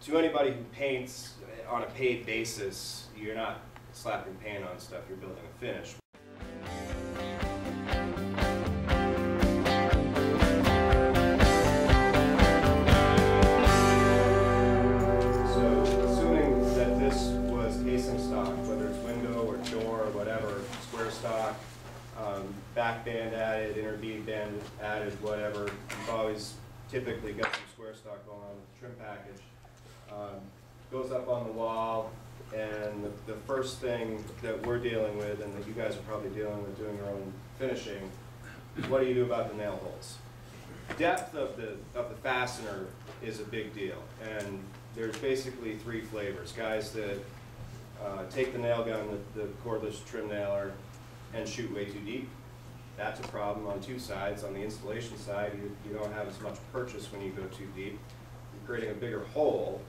to anybody who paints on a paid basis, you're not slapping paint on stuff, you're building a finish. So assuming that this was casing stock, whether it's window or door or whatever, square stock, back band added, inner bead band added, whatever, you've always typically got some square stock going on with the trim package. Goes up on the wall, and the first thing that we're dealing with, and that you guys are probably dealing with doing your own finishing, is what do you do about the nail holes? Depth of the fastener is a big deal, and there's basically three flavors. Guys that take the nail gun, the cordless trim nailer, and shoot way too deep. That's a problem on two sides. On the installation side, you don't have as much purchase when you go too deep. You're creating a bigger hole.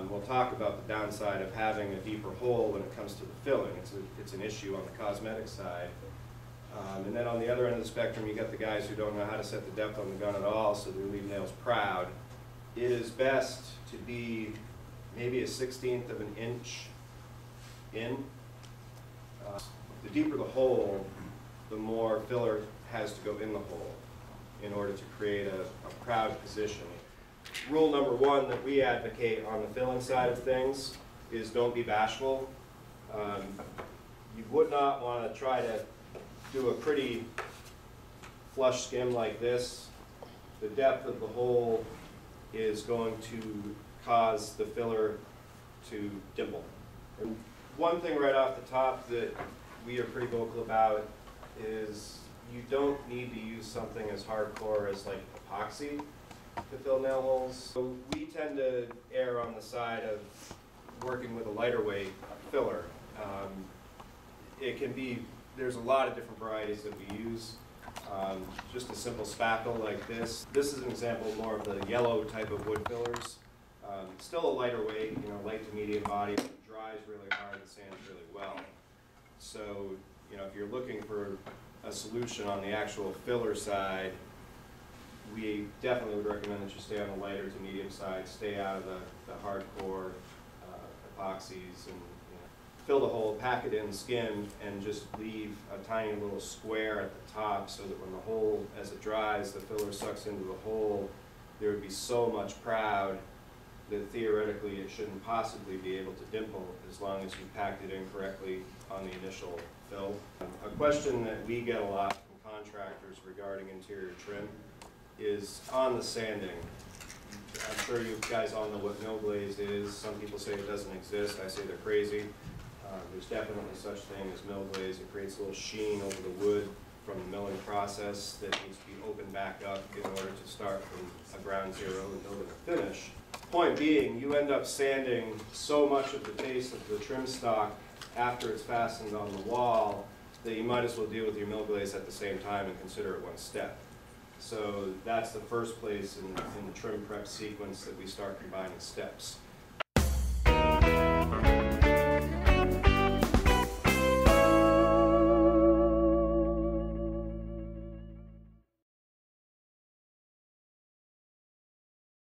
We'll talk about the downside of having a deeper hole when it comes to the filling. It's an issue on the cosmetic side. And then on the other end of the spectrum, you got the guys who don't know how to set the depth on the gun at all, so they leave nails proud. It is best to be maybe a 1/16 of an inch in. The deeper the hole, the more filler has to go in the hole in order to create a proud position. Rule number one that we advocate on the filling side of things is don't be bashful. You would not want to try to do a pretty flush skim like this. The depth of the hole is going to cause the filler to dimple. And one thing right off the top that we are pretty vocal about is you don't need to use something as hardcore as like epoxy to fill nail holes. So we tend to err on the side of working with a lighter weight filler. It can be, there's a lot of different varieties that we use. Just a simple spackle like this. This is an example more of the yellow type of wood fillers. Still a lighter weight, you know, light to medium body, but it dries really hard and sands really well. So, you know, if you're looking for a solution on the actual filler side, we definitely would recommend that you stay on the lighter to medium side, stay out of the hardcore epoxies, and fill the hole, pack it in, skim, and just leave a tiny little square at the top so that when the hole, as it dries, the filler sucks into the hole, there would be so much proud that theoretically it shouldn't possibly be able to dimple as long as you packed it in correctly on the initial fill. A question that we get a lot from contractors regarding interior trim is on the sanding. I'm sure you guys all know what mill glaze is. Some people say it doesn't exist. I say they're crazy. There's definitely such thing as mill glaze. It creates a little sheen over the wood from the milling process that needs to be opened back up in order to start from a ground zero and building a finish. Point being, you end up sanding so much of the face of the trim stock after it's fastened on the wall that you might as well deal with your mill glaze at the same time and consider it one step. So that's the first place in the trim prep sequence that we start combining steps.